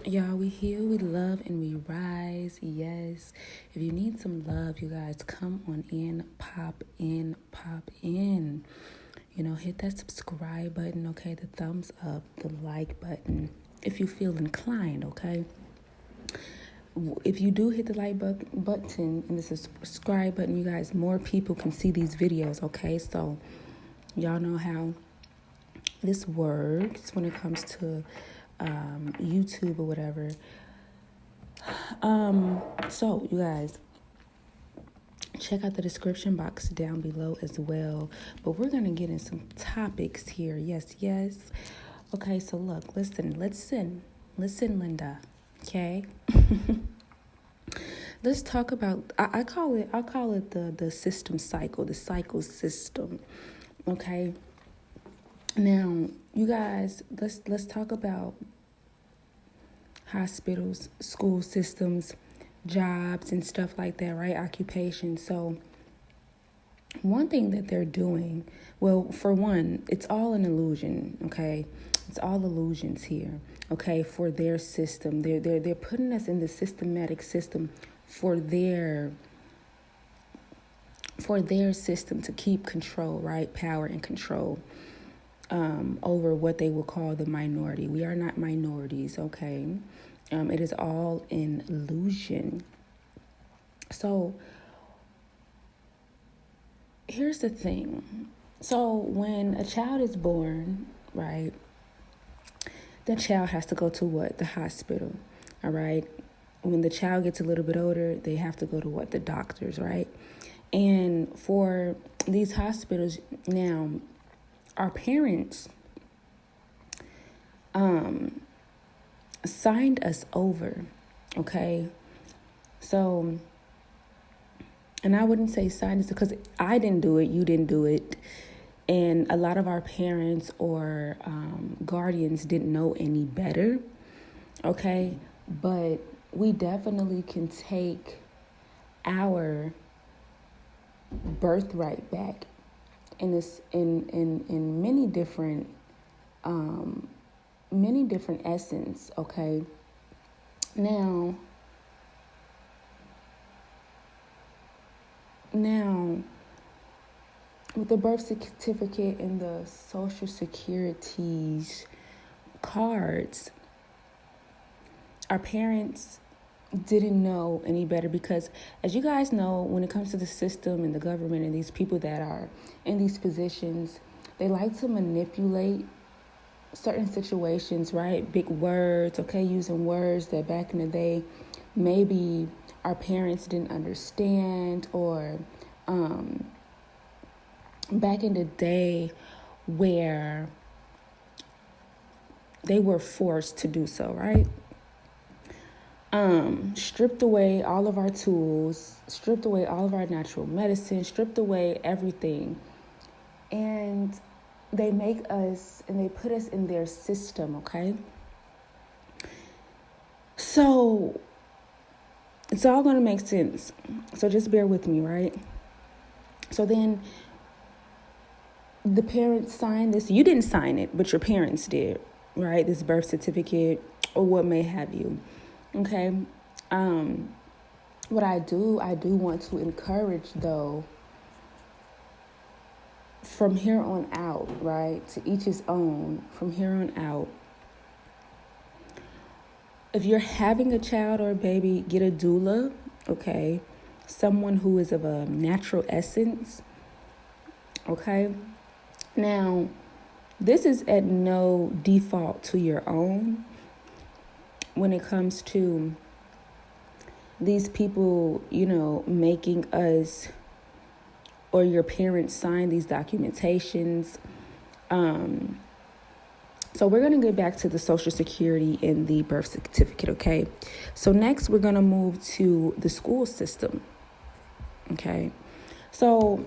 Y'all, we heal, we love, and we rise. Yes. If you need some love, you guys, come on in, pop in, pop in. Hit that subscribe button, okay? The thumbs up, the like button, if you feel inclined, okay? If you do hit the like button and the subscribe button, you guys, more people can see these videos, okay? So y'all know how this works when it comes to YouTube or whatever. So you guys, check out the description box down below as well. But we're gonna get in some topics here. Yes. Okay, so look, listen, Linda. Okay. Let's talk about. I'll call it the system cycle, the cycle system. Okay. Now, you guys, let's talk about hospitals, school systems, jobs, and stuff like that, right? Occupation. So one thing that they're doing, well, for one, it's all an illusion, okay? It's all illusions here, okay, for their system. They're putting us in the systematic system for their system to keep control, right? Power and control over what they will call the minority. We are not minorities, okay? It is all an illusion. So here's the thing. So when a child is born, right, that child has to go to what? The hospital, all right? When the child gets a little bit older, they have to go to what? The doctors, right? And for these hospitals now, our parents signed us over, okay? So, and I wouldn't say signed us because I didn't do it, you didn't do it, and a lot of our parents or guardians didn't know any better, okay? But we definitely can take our birthright back in this in many different essence, okay? Now with the birth certificate and the social security's cards, our parents didn't know any better because, as you guys know, when it comes to the system and the government and these people that are in these positions, they like to manipulate certain situations, right? Big words, okay? Using words that back in the day maybe our parents didn't understand, or back in the day where they were forced to do so, right? Stripped away all of our tools, stripped away all of our natural medicine, stripped away everything. And they make us and they put us in their system, okay? So it's all going to make sense. So just bear with me, right? So then the parents signed this. You didn't sign it, but your parents did, right? This birth certificate or what may have you. Okay. What I do want to encourage, though, from here on out, right? To each his own, from here on out. If you're having a child or a baby, get a doula, okay? Someone who is of a natural essence, okay? Now, this is at no default to your own when it comes to these people, making us or your parents sign these documentations. So we're going to get back to the Social Security and the birth certificate, okay? So next, we're going to move to the school system, okay? So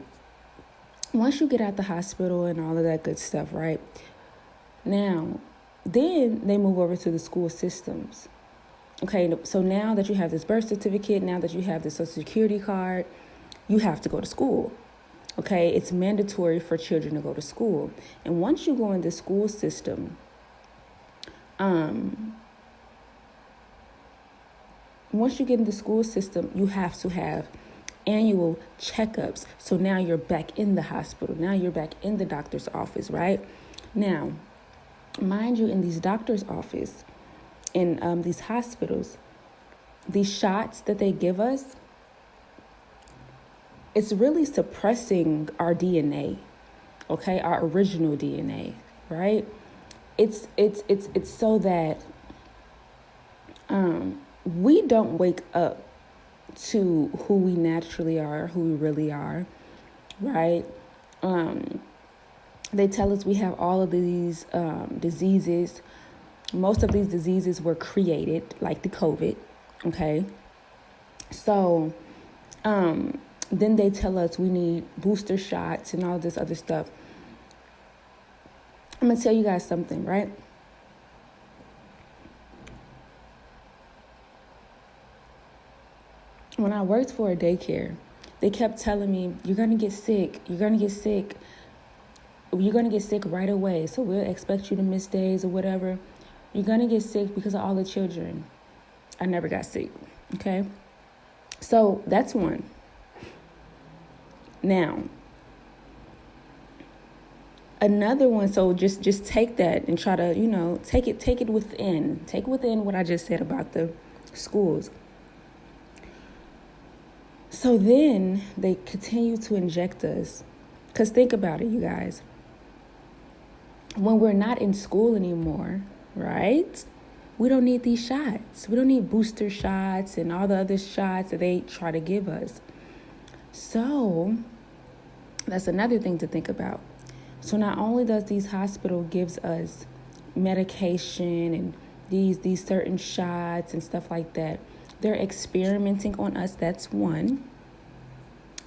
once you get out the hospital and all of that good stuff, right? Now, then they move over to the school systems. Okay, so now that you have this birth certificate, now that you have the Social Security card, you have to go to school. Okay, it's mandatory for children to go to school. And once you go in the school system, once you get in the school system, you have to have annual checkups. So now you're back in the hospital. Now you're back in the doctor's office, right? Now, mind you, in these doctor's office, in these hospitals, these shots that they give us, it's really suppressing our DNA, okay, our original DNA, right? It's so that we don't wake up to who we naturally are, who we really are, right? They tell us we have all of these diseases. Most of these diseases were created, like the COVID, okay? So then they tell us we need booster shots and all this other stuff. I'm going to tell you guys something, right? When I worked for a daycare, they kept telling me, you're going to get sick. You're going to get sick. You're going to get sick right away. So we'll expect you to miss days or whatever. You're going to get sick because of all the children. I never got sick. Okay. So that's one. Now, another one. So just take that and try to, take it within. Take within what I just said about the schools. So then they continue to inject us. Because think about it, you guys. When we're not in school anymore, right? We don't need these shots. We don't need booster shots and all the other shots that they try to give us. So that's another thing to think about. So not only does these hospital gives us medication and these certain shots and stuff like that, they're experimenting on us. That's one.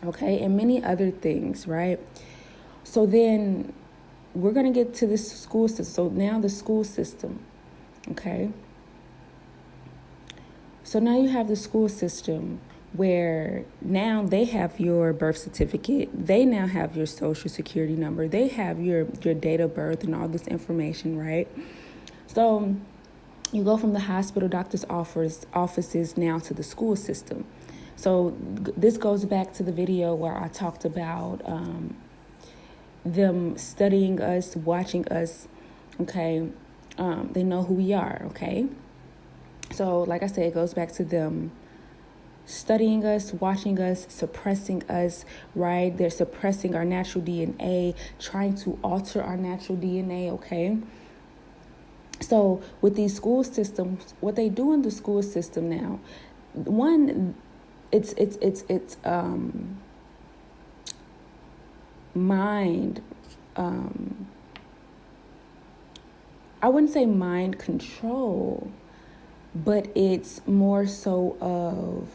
Okay. And many other things, right? So then we're going to get to this school system. So now the school system. Okay. So now you have the school system where now they have your birth certificate. They now have your social security number. They have your date of birth and all this information, right? So you go from the hospital doctor's offices now to the school system. So this goes back to the video where I talked about them studying us, watching us, okay? They know who we are, okay? So like I said, it goes back to them studying us, watching us, suppressing us, right? They're suppressing our natural DNA, trying to alter our natural DNA, okay? So with these school systems, what they do in the school system now, one, it's mind, I wouldn't say mind control, but it's more so of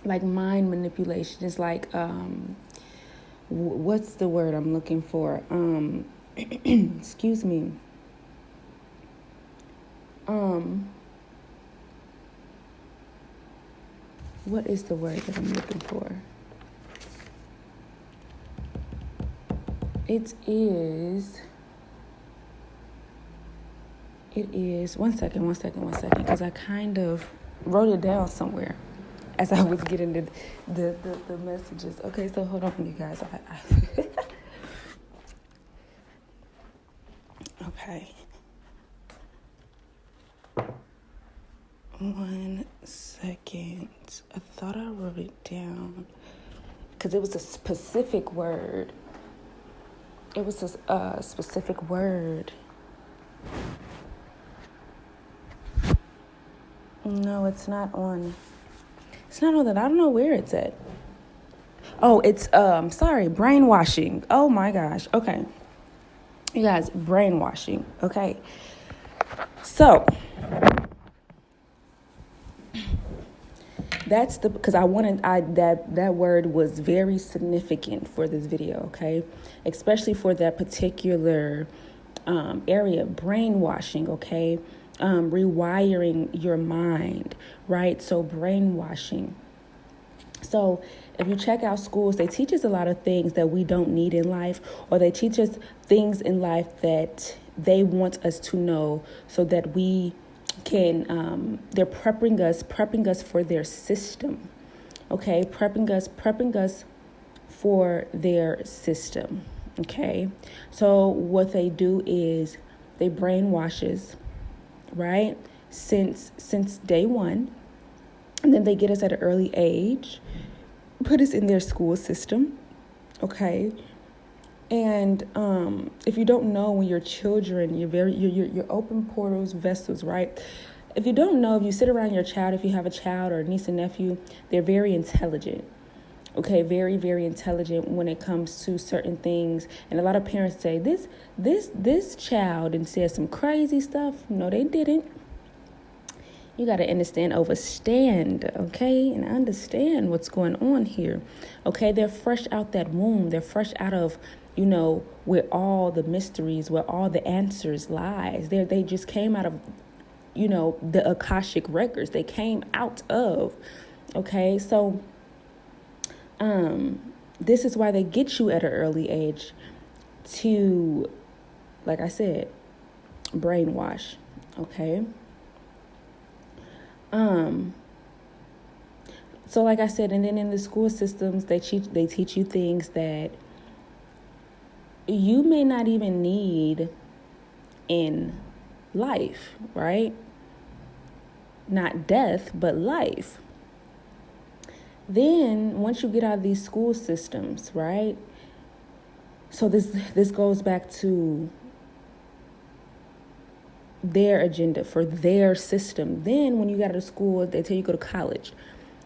like mind manipulation. It's like, what's the word I'm looking for? Excuse me. What is the word that I'm looking for? It is, one second, because I kind of wrote it down somewhere as I was getting the messages. Okay, so hold on, you guys. Okay. 1 second. I thought I wrote it down because it was a specific word. It was a specific word. No, it's not on. It's not on that. I don't know where it's at. Oh, it's brainwashing. Oh my gosh. Okay. You guys, brainwashing. Okay. So that's because that word was very significant for this video, okay? Especially for that particular area, brainwashing, okay? Rewiring your mind, right? So brainwashing. So if you check out schools, they teach us a lot of things that we don't need in life, or they teach us things in life that they want us to know so that we they're prepping us for their system. Okay, prepping us for their system. Okay, so what they do is they brainwashes, right? Since day one, and then they get us at an early age, put us in their school system. Okay, and if you don't know, when you're children, you're open portals, vessels, right? If you don't know, if you sit around your child, if you have a child or a niece and nephew, they're very intelligent. Okay, very, very intelligent when it comes to certain things. And a lot of parents say, this child and said some crazy stuff. No, they didn't. You got to overstand, okay, and understand what's going on here. Okay, they're fresh out that womb. They're fresh out of, where all the mysteries, where all the answers lies. They just came out of, the Akashic records. They came out of, okay, so this is why they get you at an early age to, like I said, brainwash, okay? So like I said, and then in the school systems, they teach you things that you may not even need in life, right? Not death, but life. Then once you get out of these school systems, right? So this goes back to their agenda for their system. Then when you get out of school, they tell you to go to college,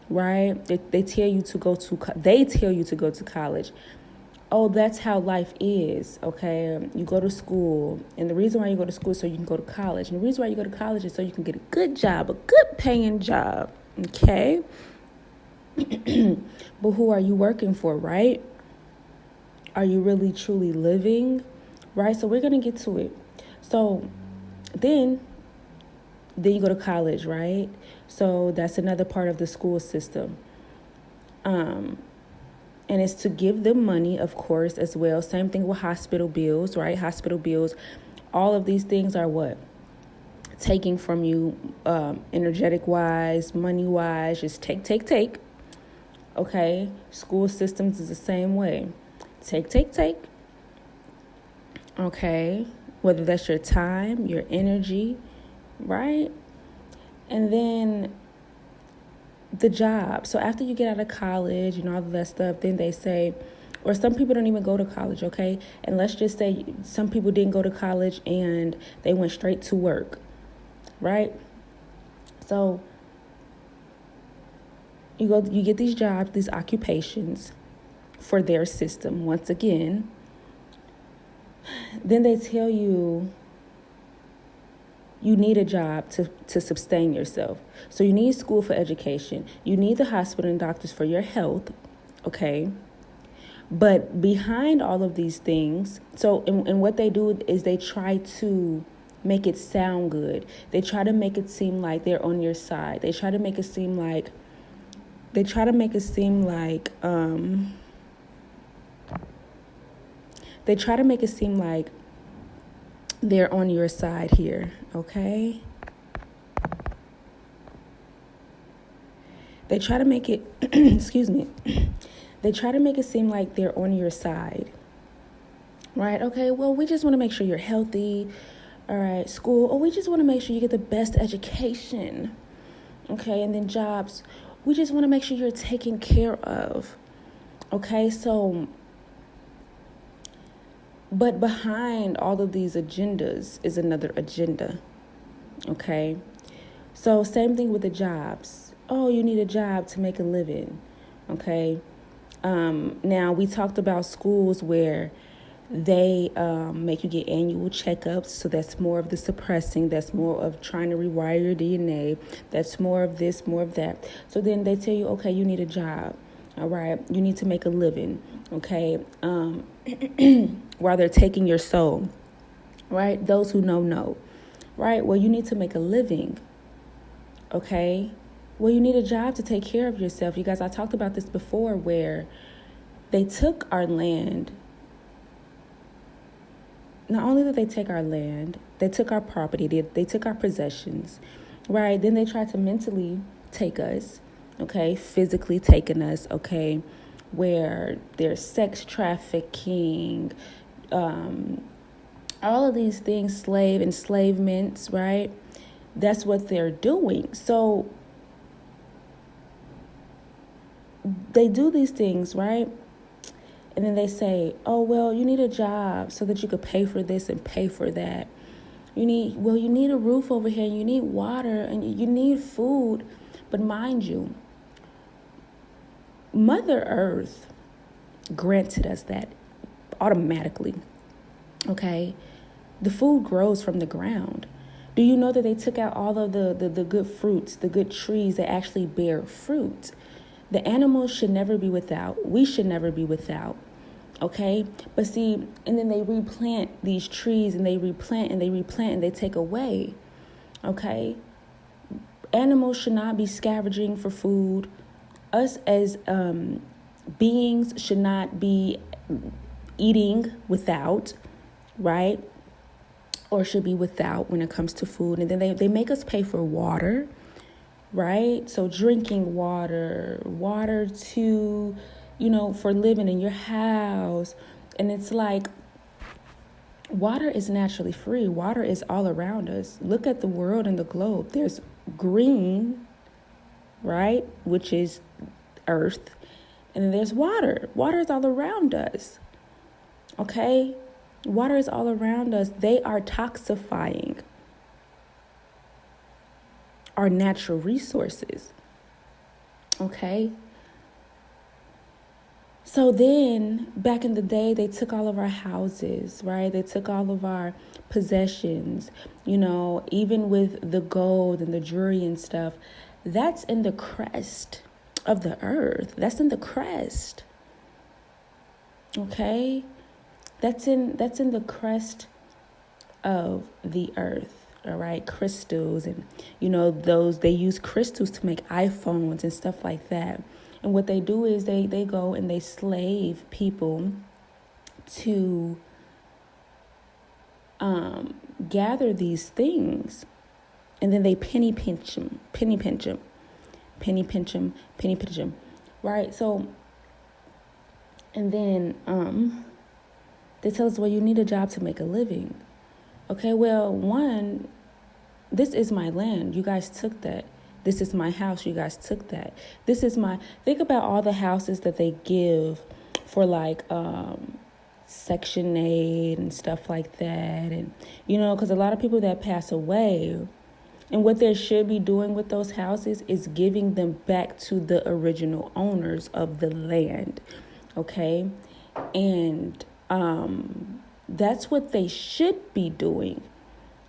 right? They tell you to go to college. Oh, that's how life is, okay? You go to school, and the reason why you go to school is so you can go to college. And the reason why you go to college is so you can get a good job, a good paying job, okay? But who are you working for, right? Are you really, truly living, right? So we're going to get to it. So then you go to college, right? So that's another part of the school system. And it's to give them money, of course, as well. Same thing with hospital bills, right? Hospital bills. All of these things are what? Taking from you, energetic-wise, money-wise. Just take. Okay? School systems is the same way. Take. Okay? Whether that's your time, your energy, right? And then the job. So after you get out of college and all of that stuff, then they say, or some people don't even go to college, okay? And let's just say some people didn't go to college and they went straight to work, right? So you get these jobs, these occupations for their system once again. Then they tell you need a job to sustain yourself. So you need school for education. You need the hospital and doctors for your health, okay? But behind all of these things, and what they do is they try to make it sound good. They try to make it seem like they're on your side. They try to make it seem like they're on your side here, okay? They try to make it, excuse me, they try to make it seem like they're on your side, right? Okay, well, we just want to make sure you're healthy. All right, school, we just want to make sure you get the best education, okay? And then jobs, we just want to make sure you're taken care of, okay? So, but behind all of these agendas is another agenda, okay? So same thing with the jobs. Oh, you need a job to make a living, okay? Now, we talked about schools where they make you get annual checkups. So that's more of the suppressing. That's more of trying to rewire your DNA. That's more of this, more of that. So then they tell you, okay, you need a job. All right, you need to make a living, okay? While they're taking your soul, right? Those who know, right? Well, you need to make a living, okay? Well, you need a job to take care of yourself. You guys, I talked about this before where they took our land. not only did they take our land, they took our property, they took our possessions, right? Then they tried to mentally take us, okay? Physically taking us, okay? Where there's sex trafficking, all of these things, enslavements, right? That's what they're doing. So they do these things, right? And then they say, oh, well, you need a job so that you could pay for this and pay for that. You need a roof over here, and you need water, and you need food. But mind you, Mother Earth granted us that automatically, okay? The food grows from the ground. Do you know that they took out all of the good fruits, the good trees that actually bear fruit? The animals should never be without. We should never be without. Okay? But see, and then they replant these trees, and they replant and they replant and they take away. Okay? Animals should not be scavenging for food. Us as beings should not be eating without, right? Or should be without when it comes to food. And then they make us pay for water, right? So drinking water to, for living in your house. And it's like, water is naturally free. Water is all around us. Look at the world and the globe. There's green, right? Which is earth. And then there's water. Water is all around us. Okay? Water is all around us. They are toxifying our natural resources. Okay? So then, back in the day, they took all of our houses, right? They took all of our possessions, even with the gold and the jewelry and stuff. That's in the crest of the earth. That's in the crest. Okay? That's in the crest of the earth, all right? Crystals, and they use crystals to make iPhones and stuff like that. And what they do is they go and they slave people to gather these things, and then they penny pinch them, right? So, and then they tell us, well, you need a job to make a living. Okay, well, one, this is my land. You guys took that. This is my house. You guys took that. Think about all the houses that they give for Section 8 and stuff like that. And, because a lot of people that pass away, and what they should be doing with those houses is giving them back to the original owners of the land. Okay. And, that's what they should be doing.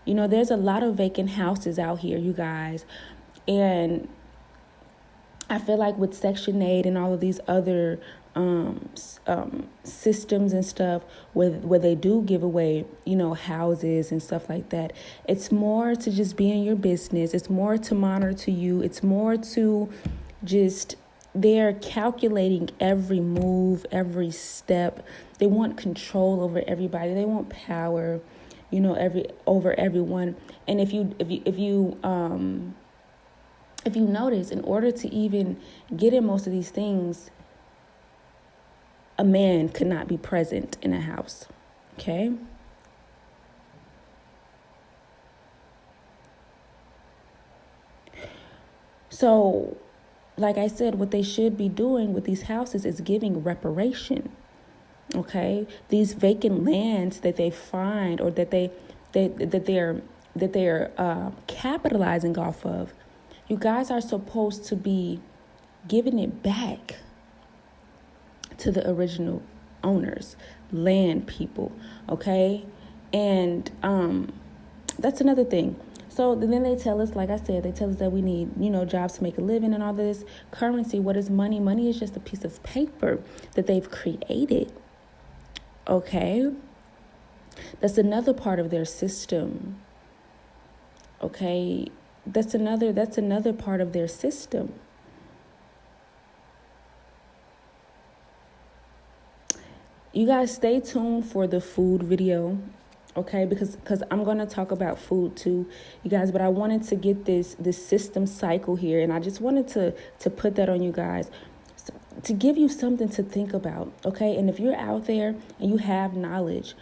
There's a lot of vacant houses out here, you guys. And I feel like with Section 8 and all of these other systems and stuff where they do give away, houses and stuff like that, it's more to just be in your business. It's more to monitor to you. It's more to just, they're calculating every move, every step. They want control over everybody. They want power, over everyone. And if you notice, in order to even get in most of these things, a man could not be present in a house. Okay? So, like I said, what they should be doing with these houses is giving reparation. Okay? These vacant lands that they find, or that they're capitalizing off of, you guys are supposed to be giving it back to the original owners, land people, okay? And that's another thing. So then they tell us, like I said, they tell us that we need, jobs to make a living and all this. Currency, what is money? Money is just a piece of paper that they've created, okay? That's another part of their system, okay? That's another part of their system. You guys stay tuned for the food video. Okay, because I'm going to talk about food too, you guys, but I wanted to get this system cycle here, and I just wanted to put that on you guys to give you something to think about. Okay, and if you're out there and you have knowledge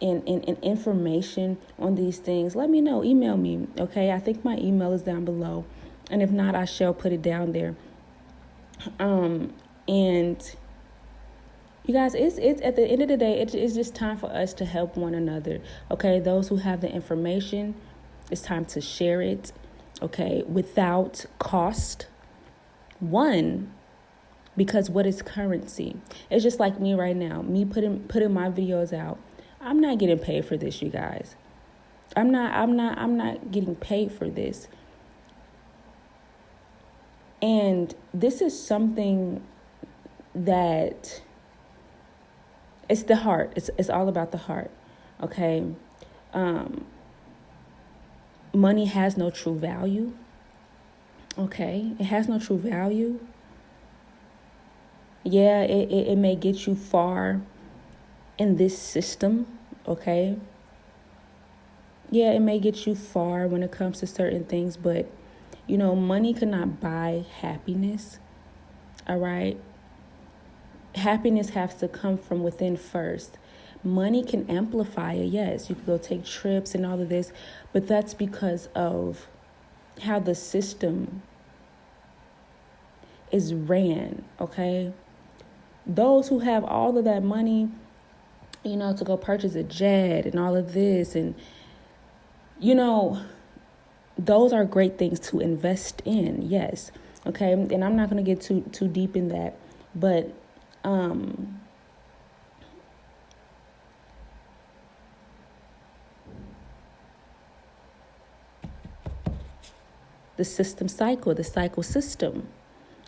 and information on these things, let me know. Email me. Okay, I think my email is down below, and if not, I shall put it down there. And you guys, it's at the end of the day, it's just time for us to help one another. Okay, those who have the information, it's time to share it. Okay, without cost. One, because what is currency? It's just like me right now. Me putting my videos out. I'm not getting paid for this, you guys. I'm not getting paid for this. And this is something that it's the heart. It's all about the heart. Okay. Money has no true value. Okay. It has no true value. Yeah, it may get you far in this system. Okay. Yeah, it may get you far when it comes to certain things, but you know, money cannot buy happiness. All right. Happiness has to come from within first. Money can amplify it. Yes, you can go take trips and all of this, but that's because of how the system is ran. Okay. Those who have all of that money, you know, to go purchase a jet and all of this, and you know, those are great things to invest in. Yes. Okay. And I'm not going to get too deep in that, but the system cycle, the cycle system.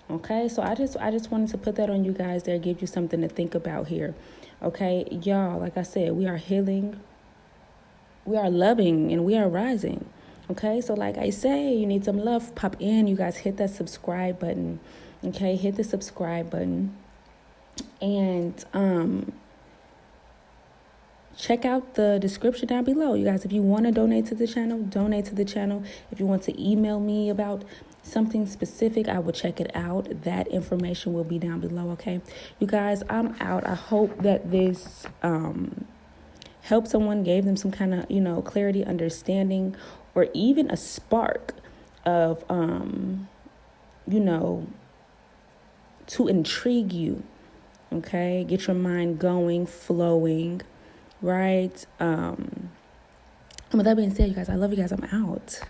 Okay, so I just wanted to put that on you guys there, give you something to think about here. Okay, y'all, like I said, we are healing, we are loving, and we are rising. Okay, so like I say, you need some love, pop in. You guys hit that subscribe button. Okay, hit the subscribe button. And check out the description down below. You guys, if you want to donate to the channel, donate to the channel. If you want to email me about something specific, I will check it out. That information will be down below. Okay, you guys, I'm out. I hope that this helped someone, gave them some kind of, you know, clarity, understanding, or even a spark of, you know, to intrigue you. Okay, get your mind going, flowing, right? With that being said, you guys, I love you guys. I'm out.